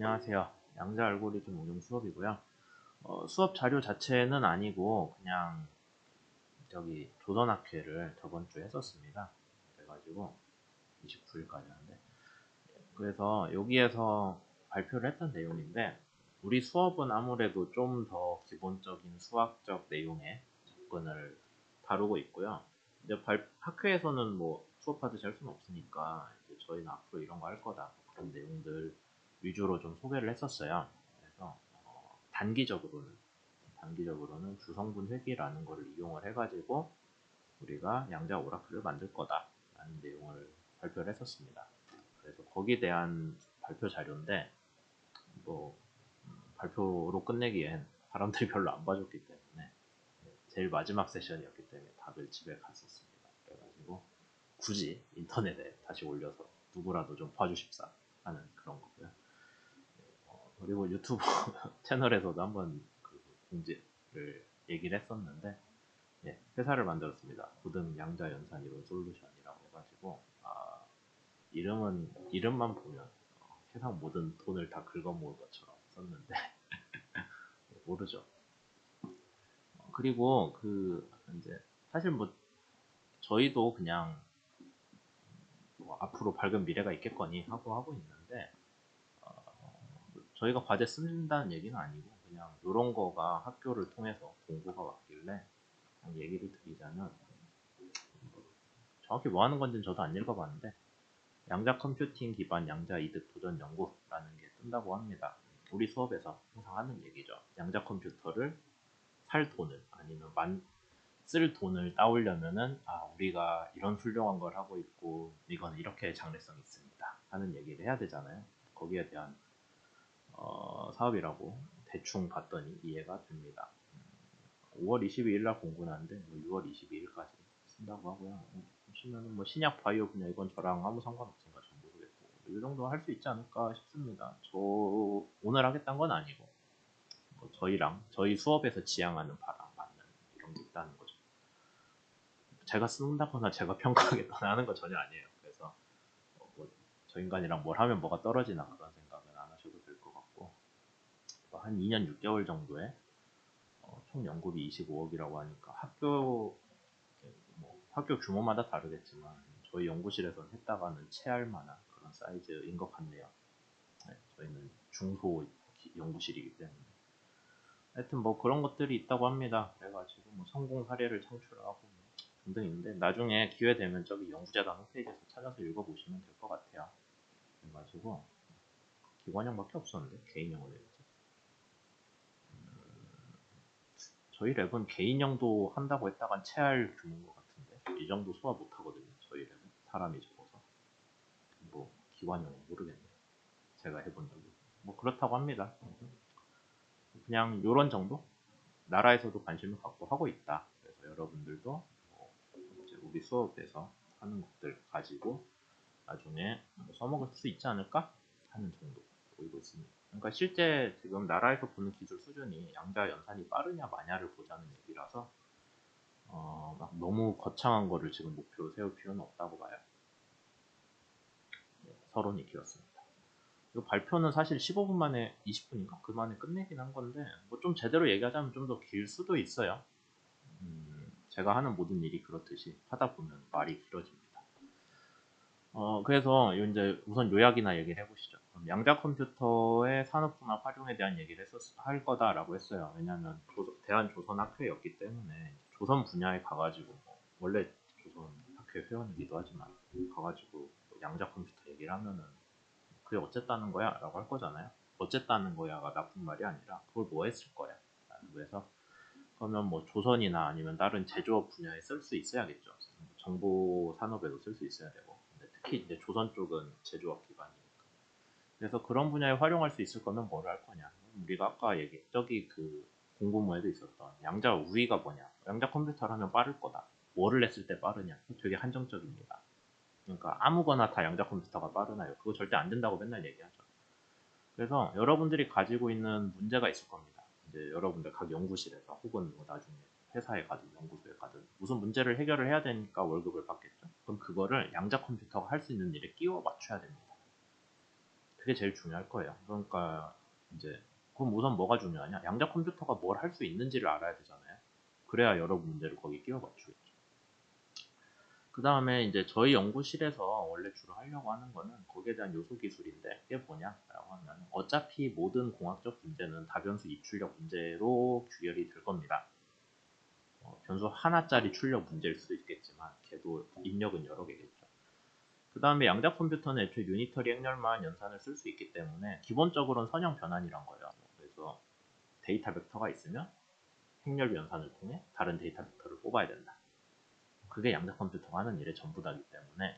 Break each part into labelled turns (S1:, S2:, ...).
S1: 안녕하세요. 양자 알고리즘 응용 수업이고요. 수업 자료 자체는 아니고 그냥 저기 조선학회를 저번 주에 했었습니다. 그래가지고 29일까지 하는데 그래서 여기에서 발표를 했던 내용인데 우리 수업은 아무래도 좀 더 기본적인 수학적 내용의 접근을 다루고 있고요. 이제 학회에서는 뭐 수업하듯이 할 수는 없으니까 이제 저희는 앞으로 이런 거 할 거다 그런 내용들 위주로 좀 소개를 했었어요. 그래서 단기적으로는 주성분 회귀라는 거를 이용을 해가지고 우리가 양자 오라클을 만들 거다라는 내용을 발표를 했었습니다. 그래서 거기에 대한 발표 자료인데 뭐 발표로 끝내기엔 사람들이 별로 안 봐줬기 때문에 제일 마지막 세션이었기 때문에 다들 집에 갔었습니다. 그래가지고 굳이 인터넷에 다시 올려서 누구라도 좀 봐주십사 하는 그런 거고요. 그리고 유튜브 채널에서도 한번 그 공지를 얘기를 했었는데 회사를 만들었습니다. 고등 양자 연산 이론 솔루션이라고 해가지고 이름만 보면 세상 모든 돈을 다 긁어모을 것처럼 썼는데 모르죠. 그리고 그 이제 사실 뭐 저희도 그냥 뭐 앞으로 밝은 미래가 있겠거니 하고 있는데 저희가 과제 쓴다는 얘기는 아니고 그냥 이런 거가 학교를 통해서 공부가 왔길래 얘기를 드리자면 정확히 뭐 하는 건지는 저도 안 읽어봤는데 양자 컴퓨팅 기반 양자 이득 도전 연구라는 게 뜬다고 합니다. 우리 수업에서 항상 하는 얘기죠. 양자 컴퓨터를 살 돈을 아니면 쓸 돈을 따오려면은 우리가 이런 훌륭한 걸 하고 있고 이건 이렇게 장래성이 있습니다 하는 얘기를 해야 되잖아요. 거기에 대한 사업이라고 대충 봤더니 이해가 됩니다. 5월 22일 날 공고나는데 뭐 6월 22일까지 쓴다고 하고요. 보시면은 뭐 신약 바이오 분야 이건 저랑 아무 상관없으니까 전 모르겠고 이 정도 할 수 있지 않을까 싶습니다. 저 오늘 하겠다는 건 아니고 뭐 저희 수업에서 지향하는 바랑 맞는 이런 게 있다는 거죠. 제가 쓴다거나 제가 평가하겠거나 하는 건 전혀 아니에요. 그래서 뭐저 인간이랑 뭘 하면 뭐가 떨어지나 그런 생각은 안 하셔도 될 것 같고 한 2년 6개월 정도에 총 연구비 25억이라고 하니까 학교 규모마다 다르겠지만 저희 연구실에서는 했다가는 체할 만한 그런 사이즈인 것 같네요. 저희는 중소 연구실이기 때문에 하여튼 뭐 그런 것들이 있다고 합니다. 그래가지고 뭐 성공 사례를 창출하고 등등 있는데 나중에 기회 되면 저기 연구자단 홈페이지에서 찾아서 읽어보시면 될 것 같아요. 그래가지고 기관형밖에 없었는데 개인형을 했지. 저희 랩은 개인형도 한다고 했다간 체할 규모인 것 같은데 이 정도 소화 못하거든요. 저희 랩은 사람이 적어서 뭐 기관형은 모르겠네요. 제가 해본 적이 뭐 그렇다고 합니다. 그냥 요런 정도 나라에서도 관심을 갖고 하고 있다. 그래서 여러분들도 이제 우리 수업에서 하는 것들 가지고 나중에 써먹을 수 있지 않을까 하는 정도 보이고 있습니다. 그러니까 실제 지금 나라에서 보는 기술 수준이 양자 연산이 빠르냐 마냐를 보자는 얘기라서 막 너무 거창한 거를 지금 목표로 세울 필요는 없다고 봐요. 서론이 길었습니다. 이 발표는 사실 15분 만에 20분인가 그 만에 끝내긴 한 건데 뭐 좀 제대로 얘기하자면 좀 더 길 수도 있어요. 제가 하는 모든 일이 그렇듯이 하다 보면 말이 길어집니다. 그래서 이제 우선 요약이나 얘기를 해보시죠. 양자 컴퓨터의 산업분화 활용에 대한 얘기를 할 거다라고 했어요. 왜냐하면 대한조선학회였기 때문에 조선 분야에 가가지고 원래 조선학회 회원이기도 하지만 가가지고 양자 컴퓨터 얘기를 하면은 그게 어쨌다는 거야? 라고 할 거잖아요. 어쨌다는 거야가 나쁜 말이 아니라 그걸 뭐 했을 거야? 그래서 그러면 뭐 조선이나 아니면 다른 제조업 분야에 쓸 수 있어야겠죠. 정보 산업에도 쓸 수 있어야 되고. 근데 특히 이제 조선 쪽은 제조업 기반이니까. 그래서 그런 분야에 활용할 수 있을 거면 뭘 할 거냐. 우리가 아까 저기 그 공부모에도 있었던 양자 우위가 뭐냐. 양자 컴퓨터를 하면 빠를 거다. 뭐를 했을 때 빠르냐. 되게 한정적입니다. 그러니까 아무거나 다 양자 컴퓨터가 빠르나요? 그거 절대 안 된다고 맨날 얘기하죠. 그래서 여러분들이 가지고 있는 문제가 있을 겁니다. 이제 여러분들 각 연구실에서 혹은 뭐 나중에 회사에 가든 연구소에 가든 무슨 문제를 해결을 해야 되니까 월급을 받겠죠. 그럼 그거를 양자 컴퓨터가 할 수 있는 일에 끼워 맞춰야 됩니다. 그게 제일 중요할 거예요. 그러니까 이제 그럼 우선 뭐가 중요하냐? 양자 컴퓨터가 뭘 할 수 있는지를 알아야 되잖아요. 그래야 여러분 문제를 거기 끼워 맞추겠죠. 그 다음에 이제 저희 연구실에서 원래 주로 하려고 하는 거는 거기에 대한 요소 기술인데 그게 뭐냐라고 하면 어차피 모든 공학적 문제는 다변수 입출력 문제로 규결이 될 겁니다. 변수 하나짜리 출력 문제일 수도 있겠지만 걔도 입력은 여러 개겠죠. 그 다음에 양자 컴퓨터는 애초에 유니터리 행렬만 연산을 쓸 수 있기 때문에 기본적으로는 선형 변환이란 거예요. 그래서 데이터 벡터가 있으면 행렬 연산을 통해 다른 데이터 벡터를 뽑아야 된다. 그게 양자 컴퓨터가 하는 일의 전부다기 때문에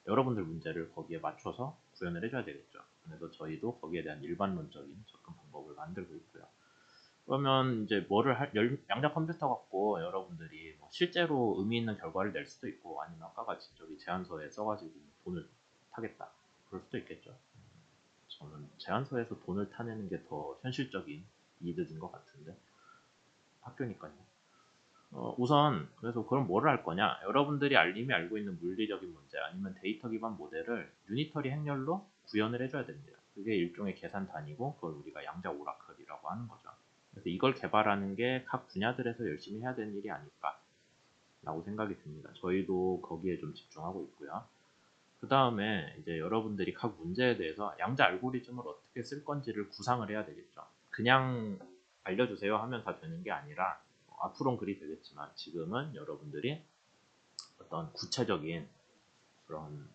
S1: 여러분들 문제를 거기에 맞춰서 구현을 해줘야 되겠죠. 그래서 저희도 거기에 대한 일반론적인 접근 방법을 만들고 있고요. 그러면 이제 양자 컴퓨터 갖고 여러분들이 뭐 실제로 의미 있는 결과를 낼 수도 있고 아니면 아까 같이 저기 제안서에 써가지고 돈을 타겠다 그럴 수도 있겠죠. 저는 제안서에서 돈을 타내는 게 더 현실적인 이득인 것 같은데 학교니까요. 우선 그래서 그럼 뭐를 할 거냐? 여러분들이 이미 알고 있는 물리적인 문제 아니면 데이터 기반 모델을 유니터리 행렬로 구현을 해줘야 됩니다. 그게 일종의 계산 단위고 그걸 우리가 양자 오라클이라고 하는 거죠. 그래서 이걸 개발하는 게 각 분야들에서 열심히 해야 되는 일이 아닐까라고 생각이 듭니다. 저희도 거기에 좀 집중하고 있고요. 그 다음에 이제 여러분들이 각 문제에 대해서 양자 알고리즘을 어떻게 쓸 건지를 구상을 해야 되겠죠. 그냥 알려주세요 하면 다 되는 게 아니라 앞으로는 그리 되겠지만 지금은 여러분들이 어떤 구체적인 그런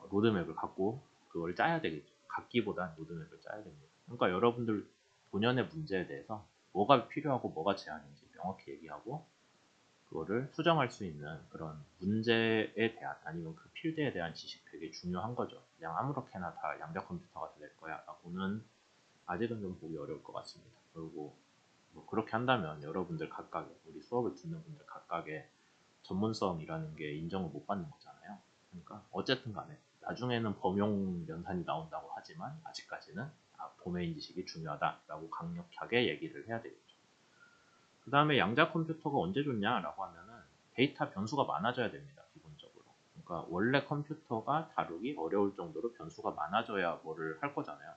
S1: 로드맵을 갖고 그걸 짜야 되겠죠. 갖기보단 로드맵을 짜야 됩니다. 그러니까 여러분들 본연의 문제에 대해서 뭐가 필요하고 뭐가 제한인지 명확히 얘기하고 그거를 수정할 수 있는 그런 문제에 대한 아니면 그 필드에 대한 지식 되게 중요한 거죠. 그냥 아무렇게나 다 양자 컴퓨터가 될 거야 라고는 아직은 좀 보기 어려울 것 같습니다. 그리고 뭐 그렇게 한다면 여러분들 각각의 우리 수업을 듣는 분들 각각의 전문성이라는 게 인정을 못 받는 거잖아요. 그러니까 어쨌든 간에 나중에는 범용 연산이 나온다고 하지만 아직까지는 도메인 지식이 중요하다라고 강력하게 얘기를 해야 되겠죠. 그 다음에 양자 컴퓨터가 언제 좋냐라고 하면은 데이터 변수가 많아져야 됩니다. 기본적으로. 그러니까 원래 컴퓨터가 다루기 어려울 정도로 변수가 많아져야 뭐를 할 거잖아요.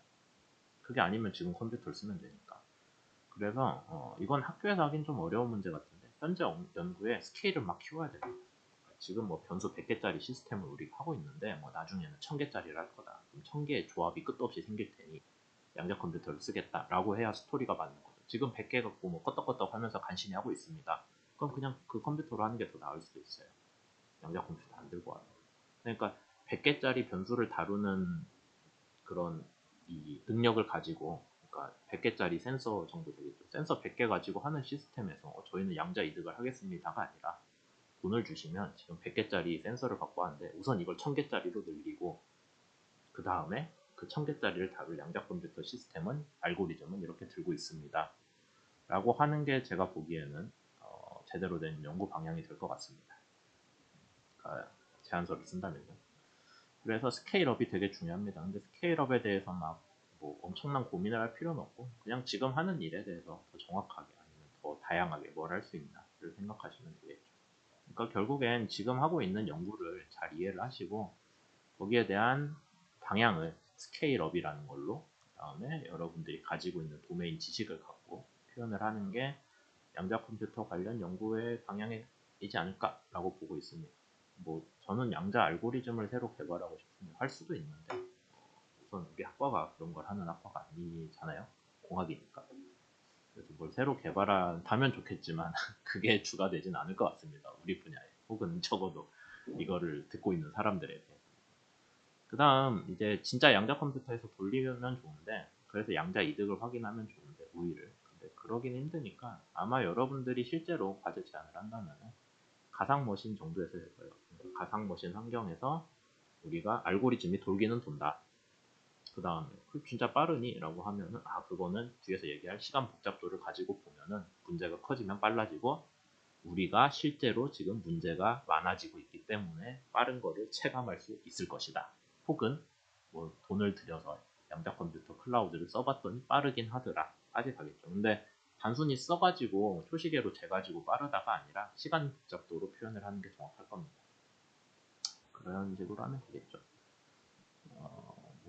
S1: 그게 아니면 지금 컴퓨터를 쓰면 되니까. 그래서 이건 학교에서 하긴 좀 어려운 문제 같은데 현재 연구에 스케일을 막 키워야 됩니다. 지금 뭐 변수 100개짜리 시스템을 우리가 하고 있는데 뭐 나중에는 1000개짜리를 할 거다. 그럼 1000개의 조합이 끝도 없이 생길 테니 양자 컴퓨터를 쓰겠다라고 해야 스토리가 맞는 거죠. 지금 100개 갖고 뭐 껐덕껐덕 하면서 간신히 하고 있습니다. 그럼 그냥 그 컴퓨터로 하는 게 더 나을 수도 있어요. 양자 컴퓨터 안 들고 와도. 그러니까 100개짜리 변수를 다루는 그런 이 능력을 가지고 그러니까 100개짜리 센서 정도 되겠죠. 센서 100개 가지고 하는 시스템에서 저희는 양자 이득을 하겠습니다가 아니라 돈을 주시면 지금 100개짜리 센서를 갖고 왔는데 우선 이걸 1000개짜리로 늘리고 그 다음에 그 1000개짜리를 다룰 양자 컴퓨터 시스템은 알고리즘은 이렇게 들고 있습니다. 라고 하는 게 제가 보기에는 제대로 된 연구 방향이 될 것 같습니다. 그러니까 제안서를 쓴다면요. 그래서 스케일업이 되게 중요합니다. 근데 스케일업에 대해서 막 뭐 엄청난 고민을 할 필요는 없고 그냥 지금 하는 일에 대해서 더 정확하게 아니면 더 다양하게 뭘 할 수 있나를 생각하시면 되겠죠. 그러니까 결국엔 지금 하고 있는 연구를 잘 이해를 하시고 거기에 대한 방향을 스케일업이라는 걸로 그다음에 여러분들이 가지고 있는 도메인 지식을 갖고 표현을 하는 게 양자 컴퓨터 관련 연구의 방향이지 않을까라고 보고 있습니다. 뭐 저는 양자 알고리즘을 새로 개발하고 싶으면 할 수도 있는데 우선 우리 학과가 그런 걸 하는 학과가 아니잖아요. 공학이니까. 그래서 뭘 새로 개발한다면 좋겠지만 그게 주가 되진 않을 것 같습니다. 우리 분야에 혹은 적어도 이거를 듣고 있는 사람들에게. 그 다음 이제 진짜 양자 컴퓨터에서 돌리면 좋은데 그래서 양자 이득을 확인하면 좋은데 우위를 근데 그러긴 힘드니까 아마 여러분들이 실제로 과제 제안을 한다면 가상 머신 정도에서 될 거예요. 그러니까 가상 머신 환경에서 우리가 알고리즘이 돌기는 돈다. 그 다음에 그 진짜 빠르니? 라고 하면은 그거는 뒤에서 얘기할 시간 복잡도를 가지고 보면은 문제가 커지면 빨라지고 우리가 실제로 지금 문제가 많아지고 있기 때문에 빠른 거를 체감할 수 있을 것이다. 혹은 뭐 돈을 들여서 양자 컴퓨터 클라우드를 써봤더니 빠르긴 하더라. 까지 가겠죠. 근데 단순히 써가지고 초시계로 재가지고 빠르다가 아니라 시간 복잡도로 표현을 하는 게 정확할 겁니다. 그런 식으로 하면 되겠죠.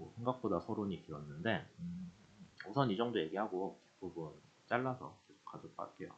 S1: 뭐 생각보다 서론이 길었는데 우선 이 정도 얘기하고 뒷부분 잘라서 계속 가져갈게요.